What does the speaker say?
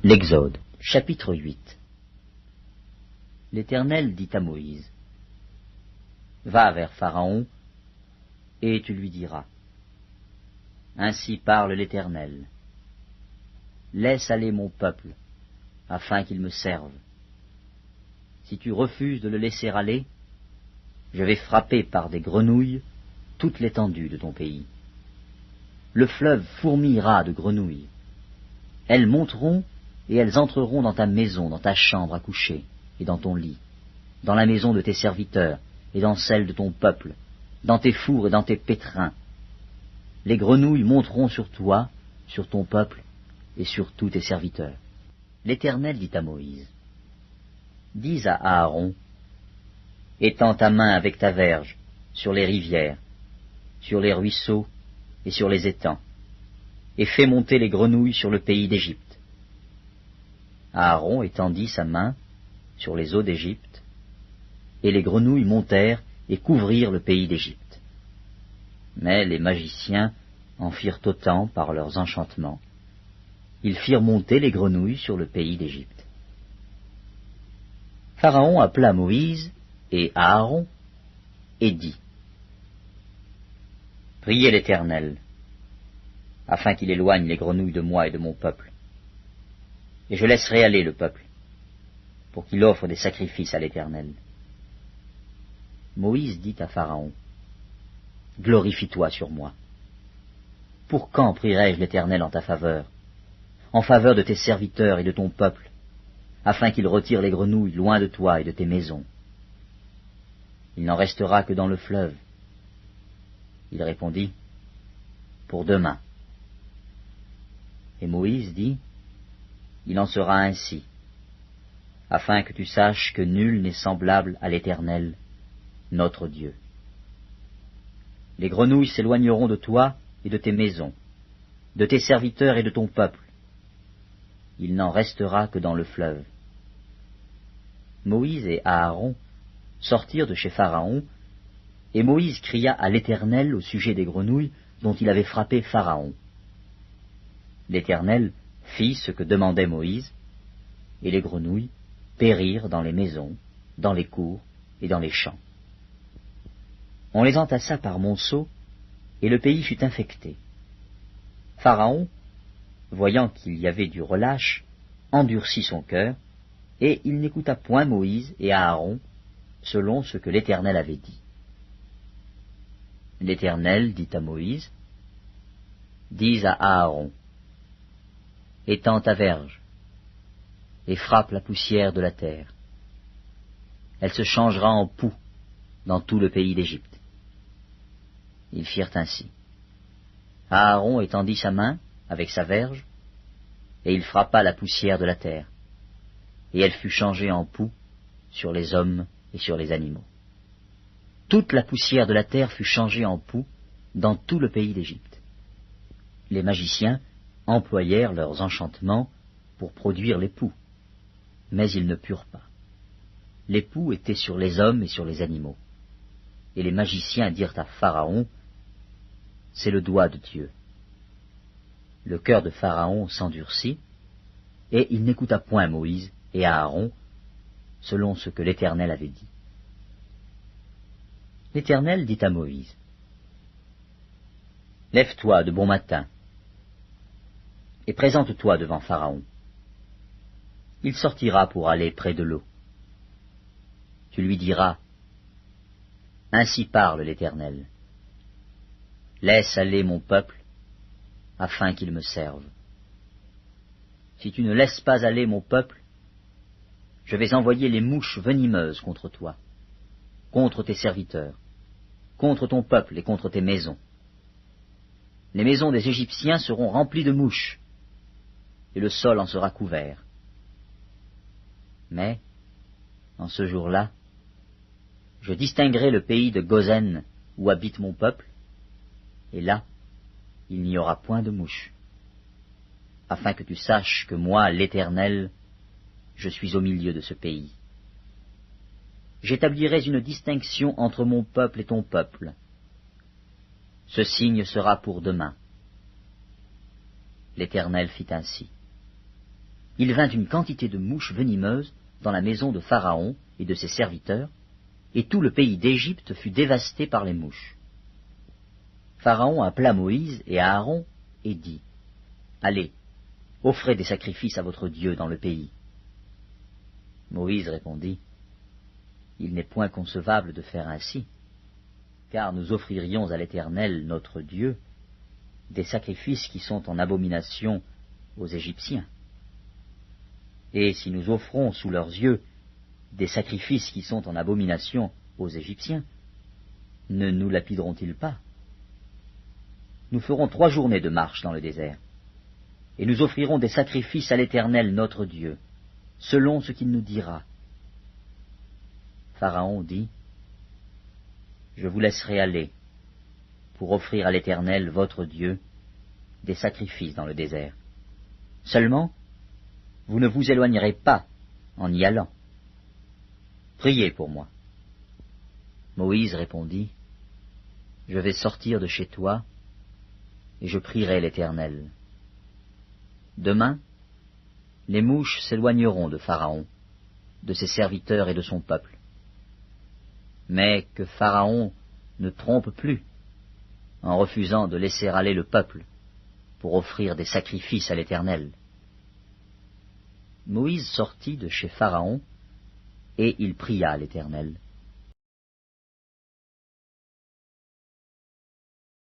L'Exode, chapitre 8. L'Éternel dit à Moïse, « Va vers Pharaon, et tu lui diras, « Ainsi parle l'Éternel, laisse aller mon peuple, afin qu'il me serve. Si tu refuses de le laisser aller, je vais frapper par des grenouilles toute l'étendue de ton pays. Le fleuve fourmillera de grenouilles. Elles monteront et elles entreront dans ta maison, dans ta chambre à coucher, et dans ton lit, dans la maison de tes serviteurs, et dans celle de ton peuple, dans tes fours et dans tes pétrins. Les grenouilles monteront sur toi, sur ton peuple, et sur tous tes serviteurs. » L'Éternel dit à Moïse, « Dis à Aaron, étends ta main avec ta verge sur les rivières, sur les ruisseaux et sur les étangs, et fais monter les grenouilles sur le pays d'Égypte. » Aaron étendit sa main sur les eaux d'Égypte, et les grenouilles montèrent et couvrirent le pays d'Égypte. Mais les magiciens en firent autant par leurs enchantements. Ils firent monter les grenouilles sur le pays d'Égypte. Pharaon appela Moïse et Aaron et dit, « Priez l'Éternel, afin qu'il éloigne les grenouilles de moi et de mon peuple. Et je laisserai aller le peuple, pour qu'il offre des sacrifices à l'Éternel. » Moïse dit à Pharaon, « Glorifie-toi sur moi. Pour quand prierai-je l'Éternel en ta faveur, en faveur de tes serviteurs et de ton peuple, afin qu'il retire les grenouilles loin de toi et de tes maisons? Il n'en restera que dans le fleuve. » Il répondit, « Pour demain. » Et Moïse dit, « Il en sera ainsi, afin que tu saches que nul n'est semblable à l'Éternel, notre Dieu. Les grenouilles s'éloigneront de toi et de tes maisons, de tes serviteurs et de ton peuple. Il n'en restera que dans le fleuve. » Moïse et Aaron sortirent de chez Pharaon, et Moïse cria à l'Éternel au sujet des grenouilles dont il avait frappé Pharaon. L'Éternel fit ce que demandait Moïse, et les grenouilles périrent dans les maisons, dans les cours et dans les champs. On les entassa par monceaux, et le pays fut infecté. Pharaon, voyant qu'il y avait du relâche, endurcit son cœur, et il n'écouta point Moïse et Aaron, selon ce que l'Éternel avait dit. L'Éternel dit à Moïse, « Dis à Aaron, étends ta verge, et frappe la poussière de la terre. Elle se changera en poux dans tout le pays d'Égypte. » Ils firent ainsi. Aaron étendit sa main avec sa verge, et il frappa la poussière de la terre, et elle fut changée en poux sur les hommes et sur les animaux. Toute la poussière de la terre fut changée en poux dans tout le pays d'Égypte. Les magiciens employèrent leurs enchantements pour produire les poux, mais ils ne purent pas. Les poux étaient sur les hommes et sur les animaux. Et les magiciens dirent à Pharaon, « C'est le doigt de Dieu. » Le cœur de Pharaon s'endurcit, et il n'écouta point Moïse et Aaron, selon ce que l'Éternel avait dit. L'Éternel dit à Moïse, « Lève-toi de bon matin, et présente-toi devant Pharaon. Il sortira pour aller près de l'eau. Tu lui diras, « Ainsi parle l'Éternel. Laisse aller mon peuple, afin qu'il me serve. Si tu ne laisses pas aller mon peuple, je vais envoyer les mouches venimeuses contre toi, contre tes serviteurs, contre ton peuple et contre tes maisons. Les maisons des Égyptiens seront remplies de mouches, et le sol en sera couvert. Mais, en ce jour-là, je distinguerai le pays de Gozen où habite mon peuple, et là, il n'y aura point de mouches, afin que tu saches que moi, l'Éternel, je suis au milieu de ce pays. J'établirai une distinction entre mon peuple et ton peuple. Ce signe sera pour demain. L'Éternel fit ainsi. il vint une quantité de mouches venimeuses dans la maison de Pharaon et de ses serviteurs, et tout le pays d'Égypte fut dévasté par les mouches. Pharaon appela Moïse et Aaron et dit, « Allez, offrez des sacrifices à votre Dieu dans le pays. » Moïse répondit, « Il n'est point concevable de faire ainsi, car nous offririons à l'Éternel notre Dieu des sacrifices qui sont en abomination aux Égyptiens. Et si nous offrons sous leurs yeux des sacrifices qui sont en abomination aux Égyptiens, ne nous lapideront-ils pas? Nous ferons 3 journées de marche dans le désert, et nous offrirons des sacrifices à l'Éternel notre Dieu, selon ce qu'il nous dira. » Pharaon dit, « Je vous laisserai aller pour offrir à l'Éternel votre Dieu des sacrifices dans le désert. Seulement, vous ne vous éloignerez pas en y allant. Priez pour moi. » Moïse répondit, « Je vais sortir de chez toi, et je prierai l'Éternel. Demain, les mouches s'éloigneront de Pharaon, de ses serviteurs et de son peuple. Mais que Pharaon ne trompe plus en refusant de laisser aller le peuple pour offrir des sacrifices à l'Éternel. » Moïse sortit de chez Pharaon, et il pria l'Éternel.